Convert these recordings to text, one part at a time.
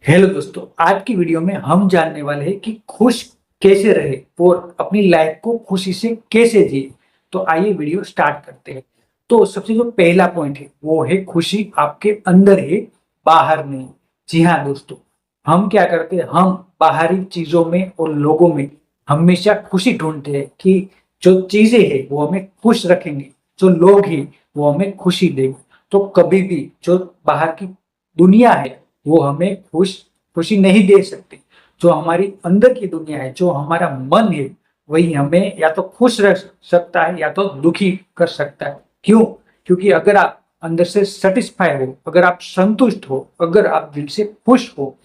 Hello दोस्तों, आज की वीडियो में हम जानने वाले हैं कि खुश कैसे रहे और अपनी लाइफ को खुशी से कैसे जिए। तो आइए वीडियो स्टार्ट करते हैं। तो सबसे जो पहला पॉइंट है वो है खुशी आपके अंदर है, बाहर नहीं। जी हाँ दोस्तों, हम क्या करते हैं, हम बाहरी चीजों में और लोगों में हमेशा खुशी ढूंढते हैं कि जो चीजें हैं वो हमें खुश रखेंगे, जो लोग हैं वो हमें खुशी देंगे। तो कभी भी जो बाहर की दुनिया है वो हमें खुशी नहीं दे सकती। जो हमारी अंदर की दुनिया है, जो हमारा मन है, वही हमें या तो खुश रख सकता है या तो दुखी कर सकता है। क्यों? क्योंकि अगर आप अंदर से सेटिस्फाई हो, अगर आप संतुष्ट हो, अगर आप दिल से खुश हो,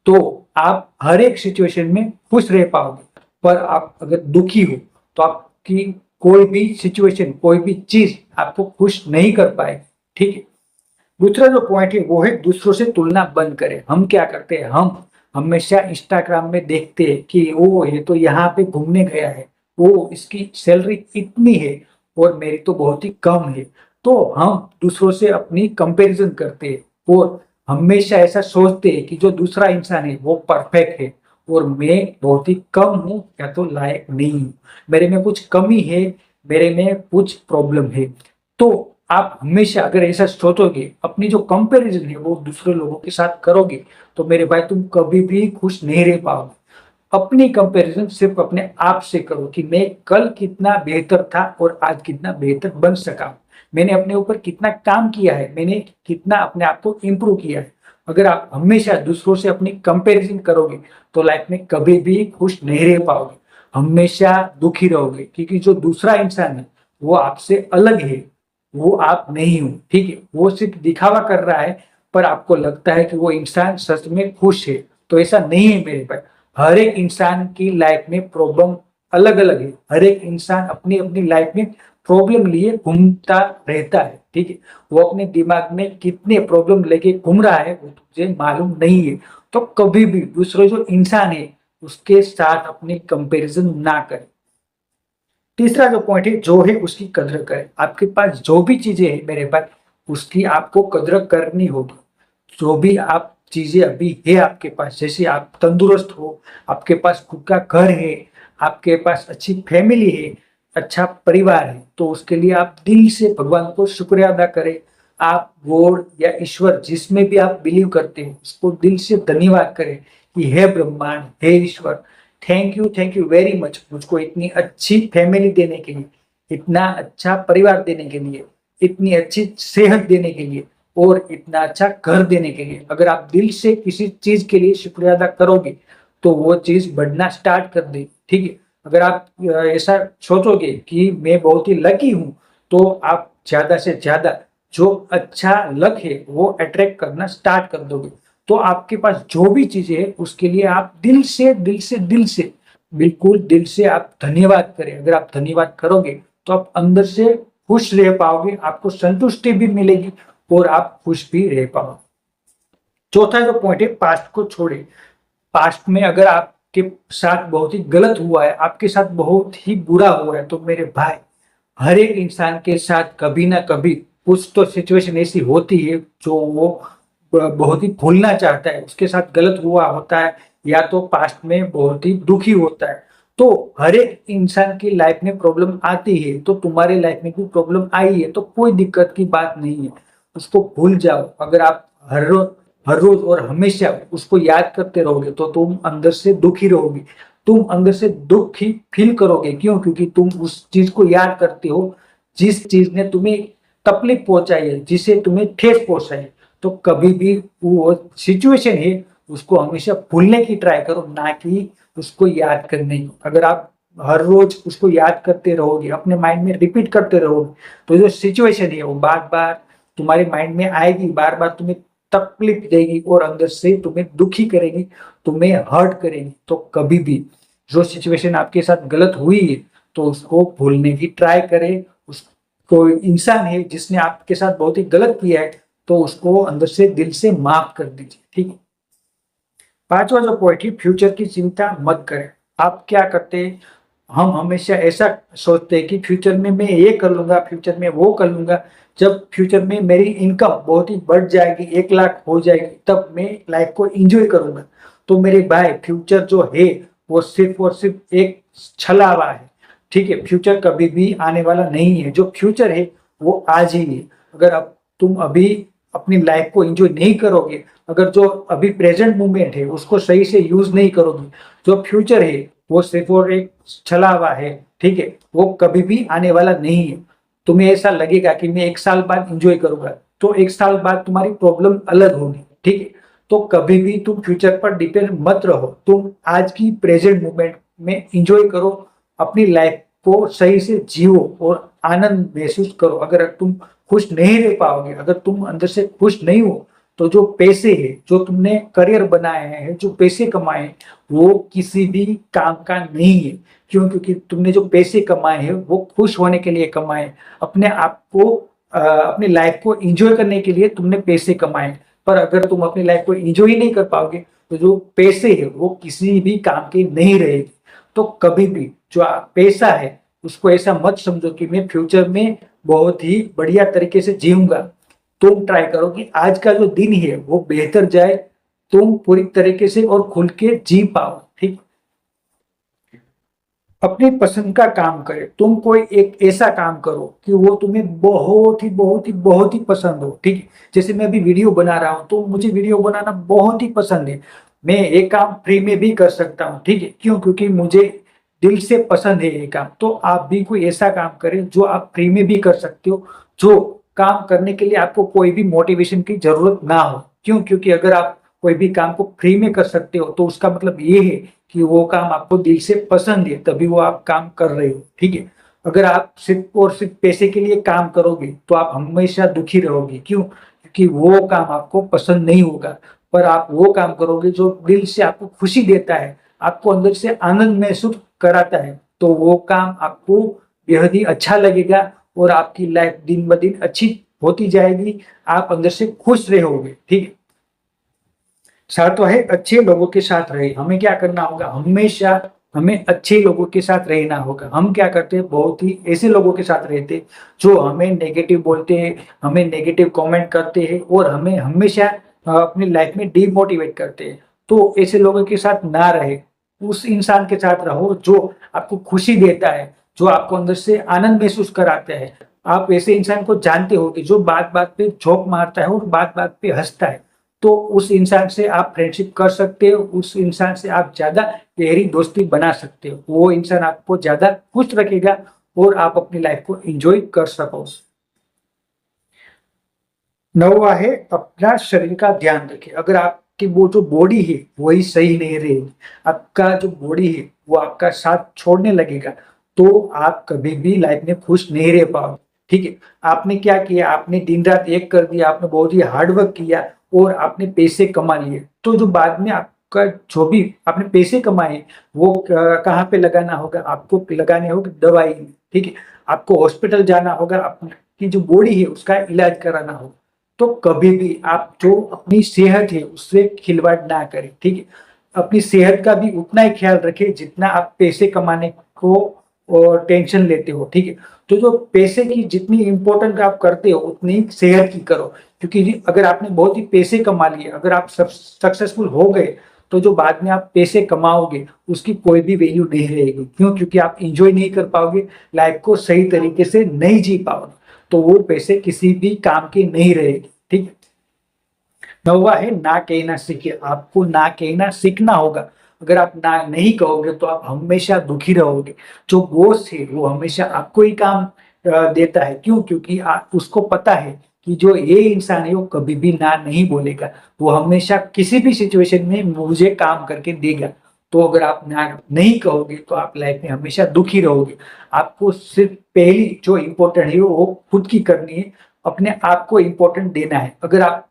तो आप हर एक सिचुएशन में खुश रह पाओगे। पर आप अगर दुखी हो तो आपकी कोई भी सिचुएशन, कोई भी चीज आपको खुश नहीं कर पाएगी। ठीक है। दूसरा जो पॉइंट है वो है दूसरों से तुलना बंद करें। हम क्या करते हैं, हम हमेशा इंस्टाग्राम में देखते हैं कि वो ये तो यहाँ पे घूमने गया है, वो इसकी सैलरी इतनी है और मेरी तो बहुत ही कम है। तो हम दूसरों से अपनी कंपैरिजन करते हैं और हमेशा ऐसा सोचते हैं कि जो दूसरा इंसान है वो परफेक्ट है और मैं बहुत ही कम हूँ या तो लायक नहीं हूँ, मेरे में कुछ कमी है, मेरे में कुछ प्रॉब्लम है। तो आप हमेशा अगर ऐसा सोचोगे, अपनी जो कंपैरिजन है वो दूसरे लोगों के साथ करोगे, तो मेरे भाई तुम कभी भी खुश नहीं रह पाओगे। अपनी कंपैरिजन सिर्फ अपने आप से करो कि मैं कल कितना बेहतर था और आज कितना बेहतर बन सका, मैंने अपने ऊपर कितना काम किया है, मैंने कितना अपने आप को इम्प्रूव किया है। अगर आप हमेशा दूसरों से अपनी कंपैरिजन करोगे तो लाइफ में कभी भी खुश नहीं रह पाओगे, हमेशा दुखी रहोगे। क्योंकि जो दूसरा इंसान है वो आपसे अलग है, वो आप नहीं हो। ठीक है, वो सिर्फ दिखावा कर रहा है, पर आपको लगता है कि वो इंसान सच में खुश है। तो ऐसा नहीं है मेरे भाई। हर एक इंसान की लाइफ में प्रॉब्लम अलग अलग है। हर एक इंसान अपनी अपनी लाइफ में प्रॉब्लम लिए घूमता रहता है। ठीक है, वो अपने दिमाग में कितने प्रॉब्लम लेके घूम रहा है वो तुझे मालूम नहीं है। तो कभी भी दूसरे जो इंसान है उसके साथ अपनी कंपैरिजन ना करें। तीसरा जो पॉइंट है जो है उसकी कद्र करें। आपके पास जो भी चीजें है मेरे पास, उसकी आपको कद्र करनी होगी। जो भी आप चीजें अभी है आपके पास, जैसे आप तंदुरुस्त हो, आपके पास खुद का घर है, आपके पास अच्छी फैमिली है, अच्छा परिवार है, तो उसके लिए आप दिल से भगवान को शुक्रिया अदा करें। आप गॉड या ईश्वर जिसमें भी आप बिलीव करते हैं उसको दिल से धन्यवाद करें कि हे ब्रह्मांड, हे ईश्वर, थैंक यू वेरी मच मुझको इतनी अच्छी फैमिली देने के लिए, इतना अच्छा परिवार देने के लिए, इतनी अच्छी सेहत देने के लिए और इतना अच्छा घर देने के लिए। अगर आप दिल से किसी चीज के लिए शुक्रिया अदा करोगे तो वो चीज बढ़ना स्टार्ट कर दे। ठीक है, अगर आप ऐसा सोचोगे कि मैं बहुत ही लकी हूं, तो आप ज्यादा से ज्यादा जो अच्छा लक है वो अट्रैक्ट करना स्टार्ट कर दोगे। तो आपके पास जो भी चीजें है उसके लिए आप दिल से बिल्कुल दिल से आप धन्यवाद करें। अगर आप धन्यवाद करोगे तो आप अंदर से खुश रह पाओगे, आपको संतुष्टि भी मिलेगी और आप खुश भी रह पाओगे। चौथा जो पॉइंट है, पास्ट को छोड़े। पास्ट में अगर आपके साथ बहुत ही गलत हुआ है, आपके साथ बहुत ही बुरा हुआ है, तो मेरे भाई हर एक इंसान के साथ कभी ना कभी कुछ तो सिचुएशन ऐसी होती है जो वो बहुत ही भूलना चाहता है, उसके साथ गलत हुआ होता है या तो पास्ट में बहुत ही दुखी होता है। तो हर एक इंसान की लाइफ में प्रॉब्लम आती है, तो तुम्हारे लाइफ में भी प्रॉब्लम आई है तो कोई दिक्कत की बात नहीं है, उसको भूल जाओ। अगर आप हर रोज और हमेशा उसको याद करते रहोगे तो तुम अंदर से दुखी रहोगे, तुम अंदर से दुख ही फील करोगे। क्यों? क्योंकि तुम उस चीज को याद करते हो जिस चीज ने तुम्हें तकलीफ पहुंचाई है, जिसे तुम्हें ठेस पहुंचाई है। तो कभी भी वो सिचुएशन है उसको हमेशा भूलने की ट्राई करो, ना कि उसको याद करने की। अगर आप हर रोज उसको याद करते रहोगे, अपने माइंड में रिपीट करते रहोगे, तो जो सिचुएशन है वो बार बार तुम्हारे माइंड में आएगी, बार बार तुम्हें तकलीफ देगी और अंदर से तुम्हें दुखी करेगी, तुम्हें हर्ट करेगी। तो कभी भी जो सिचुएशन आपके साथ गलत हुई है तो उसको भूलने की ट्राई करें। उस कोई इंसान है जिसने आपके साथ बहुत ही गलत किया है तो उसको अंदर से दिल से माफ कर दीजिए। ठीक है। पांचवा जो पॉइंट है, फ्यूचर की चिंता मत करें। आप क्या करते हैं, हम हमेशा ऐसा सोचते हैं कि फ्यूचर में मैं ये कर लूंगा, फ्यूचर में वो कर लूंगा। जब फ्यूचर में मेरी इनकम बहुत ही बढ़ जाएगी, 1 लाख हो जाएगी, तब मैं लाइफ को एंजॉय करूंगा। तो मेरे भाई, फ्यूचर जो है वो सिर्फ और सिर्फ एक छलावा है। ठीक है, फ्यूचर कभी भी आने वाला नहीं है। जो फ्यूचर है वो आज ही है। अगर अब तुम अभी अपनी लाइफ को एंजॉय नहीं करोगे, अगर जो अभी प्रेजेंट मोमेंट है उसको सही से यूज नहीं करोगे, जो फ्यूचर है वो सिर्फ और एक छलावा है। ठीक है, वो कभी भी आने वाला नहीं है। तुम्हें ऐसा लगेगा कि मैं 1 साल बाद एंजॉय करूंगा, तो 1 साल बाद तुम्हारी प्रॉब्लम अलग होगी। ठीक है, तो कभी भी तुम फ्यूचर पर डिपेंड मत रहो। तुम आज की प्रेजेंट मोमेंट में एंजॉय करो, अपनी लाइफ को सही से जियो और आनंद महसूस करो। अगर तुम खुश नहीं रह पाओगे, अगर तुम अंदर से खुश नहीं हो, तो जो पैसे है, जो तुमने करियर बनाए हैं, जो पैसे कमाए हैं, वो किसी भी काम का नहीं है। क्यों? क्योंकि तुमने जो पैसे कमाए हैं वो खुश होने के लिए कमाए, अपने आप को अपनी लाइफ को एंजॉय करने के लिए तुमने पैसे कमाए। पर अगर तुम अपनी लाइफ को एंजॉय नहीं कर पाओगे, तो जो पैसे है वो किसी भी काम के नहीं रहेगी। तो कभी भी जो पैसा है उसको ऐसा मत समझो कि मैं फ्यूचर में बहुत ही बढ़िया तरीके से जीऊंगा। तुम ट्राई करो कि आज का जो दिन है वो बेहतर जाए, तुम पूरी तरीके से और खुल के जी पाओ। ठीक, अपनी पसंद का काम करे। तुम कोई एक ऐसा काम करो कि वो तुम्हें बहुत ही पसंद हो। ठीक है, जैसे मैं अभी वीडियो बना रहा हूँ, तो मुझे वीडियो बनाना बहुत ही पसंद है। मैं ये काम फ्री में भी कर सकता हूँ। ठीक है, क्यों? क्योंकि मुझे दिल से पसंद है ये काम। तो आप भी कोई ऐसा काम करें जो आप फ्री में भी कर सकते हो, जो काम करने के लिए आपको कोई भी मोटिवेशन की जरूरत ना हो। क्यों? क्योंकि अगर आप कोई भी काम को फ्री में कर सकते हो, तो उसका मतलब ये है कि वो काम आपको दिल से पसंद है, तभी वो आप काम कर रहे हो। ठीक है, अगर आप सिर्फ और सिर्फ पैसे के लिए काम करोगे तो आप हमेशा दुखी रहोगे। क्यों? क्योंकि वो काम आपको पसंद नहीं होगा। पर आप वो काम करोगे जो दिल से आपको खुशी देता है, आपको अंदर से आनंद महसूस कराता है, तो वो काम आपको बेहद ही अच्छा लगेगा और आपकी लाइफ दिन ब दिन अच्छी होती जाएगी। आप अंदर से खुश रहोगे। ठीक है, सातवां है अच्छे लोगों के साथ रहे। हमें क्या करना होगा? हमेशा हमें अच्छे लोगों के साथ रहना होगा। हम क्या करते हैं? बहुत ही ऐसे लोगों के साथ रहते हैं जो हमें नेगेटिव बोलते हैं, हमें नेगेटिव कमेंट करते हैं और हमें हमेशा अपनी लाइफ में डिमोटिवेट करते हैं। तो ऐसे लोगों के साथ ना रहे, उस इंसान के साथ रहो जो आपको खुशी देता है, जो आपको अंदर से आनंद महसूस कराता है। आप ऐसे इंसान को जानते हो कि जो बात बात पे जोक मारता है और बात बात पे हंसता है, तो उस इंसान से आप फ्रेंडशिप कर सकते हो, उस इंसान से आप ज्यादा गहरी दोस्ती बना सकते हो। वो इंसान आपको ज्यादा खुश रखेगा और आप अपनी लाइफ को एंजॉय कर सको। नौवा है अपना शरीर का ध्यान रखें। अगर आपकी वो जो बॉडी है वही सही नहीं रहेगी, आपका जो बॉडी है वो आपका साथ छोड़ने लगेगा, तो आप कभी भी लाइफ में खुश नहीं रह पाओगे। ठीक है, आपने क्या किया? आपने दिन रात एक कर दिया, आपने बहुत ही हार्ड वर्क किया और आपने पैसे कमा लिए, तो जो बाद में आपका जो भी आपने पैसे कमाए वो कहाँ पे लगाना होगा? आपको लगाने होगा दवाई में। ठीक है, आपको हॉस्पिटल जाना होगा, आपकी जो बॉडी है उसका इलाज कराना होगा। तो कभी भी आप जो अपनी सेहत है उससे खिलवाड़ ना करें। ठीक है, अपनी सेहत का भी उतना ही ख्याल रखें जितना आप पैसे कमाने को और टेंशन लेते हो। ठीक है, तो जो पैसे की जितनी इंपॉर्टेंट आप करते हो उतनी सेहत की करो। क्योंकि अगर आपने बहुत ही पैसे कमा लिए, अगर आप सक्सेसफुल हो गए, तो जो बाद में आप पैसे कमाओगे उसकी कोई भी वैल्यू नहीं रहेगी। क्यों? क्योंकि आप इंजॉय नहीं कर पाओगे, लाइफ को सही तरीके से नहीं जी पाओगे, तो वो पैसे किसी भी काम के नहीं रहेगी। ठीक है, नौवा है ना कहना सीखे। आपको ना कहना सीखना होगा। अगर आप ना नहीं कहोगे तो आप हमेशा दुखी रहोगे। जो बॉस है वो हमेशा आपको ही काम देता है। क्यों? क्योंकि उसको पता है कि जो ये इंसान है वो कभी भी ना नहीं बोलेगा, वो हमेशा किसी भी सिचुएशन में मुझे काम करके देगा। तो अगर आप ना नहीं कहोगे तो आप लाइफ में हमेशा दुखी रहोगे। आपको सिर्फ पहली जो इम्पोर्टेंट है वो खुद की करनी है, अपने आप को इम्पोर्टेंट देना है। अगर आप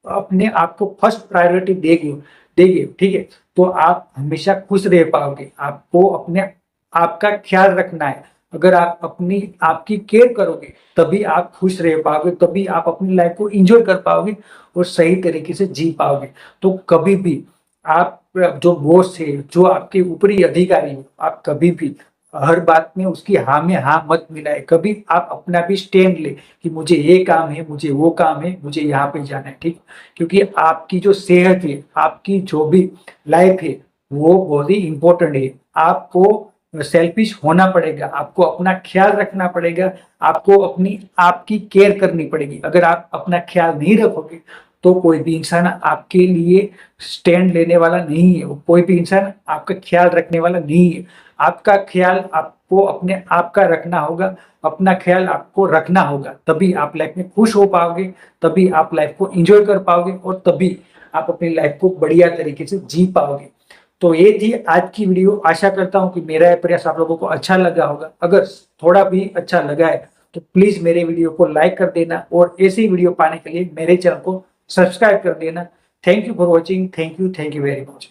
अपने आप को फर्स्ट प्रायोरिटी देंगे देंगे ठीक है, तो आप हमेशा खुश रह पाओगे। आपको अपने आपका ख्याल रखना है। अगर आप अपनी आपकी केयर करोगे तभी आप खुश रह पाओगे, तभी आप अपनी लाइफ को एंजॉय कर पाओगे और सही तरीके से जी पाओगे। तो कभी भी आप जो बॉस है, जो आपके ऊपरी अधिकारी है, आप कभी भी हर बात में उसकी हाँ में हाँ मत मिलाए। कभी आप अपना भी स्टैंड ले कि मुझे ये काम है, मुझे वो काम है, मुझे यहाँ पे जाना है, ठीक। क्योंकि आपकी जो सेहत है, आपकी जो भी लाइफ है, वो बहुत ही इंपॉर्टेंट है। आपको सेल्फिश होना पड़ेगा, आपको अपना ख्याल रखना पड़ेगा, आपको अपनी आपकी केयर करनी पड़ेगी। अगर आप अपना ख्याल नहीं रखोगे तो कोई भी इंसान आपके लिए स्टैंड लेने वाला नहीं है, कोई भी इंसान आपका ख्याल रखने वाला नहीं है। आपका ख्याल आपको अपने आप का रखना होगा, अपना ख्याल आपको रखना होगा, तभी आप लाइफ में खुश हो पाओगे, तभी आप लाइफ को एंजॉय कर पाओगे और तभी आप अपनी लाइफ को बढ़िया तरीके से जी पाओगे। तो ये थी आज की वीडियो। आशा करता हूँ कि मेरा प्रयास आप लोगों को अच्छा लगा होगा। अगर थोड़ा भी अच्छा लगा है तो प्लीज मेरे वीडियो को लाइक कर देना और ऐसी वीडियो पाने के लिए मेरे चैनल को सब्सक्राइब कर देना। Thank you for watching. Thank you very much.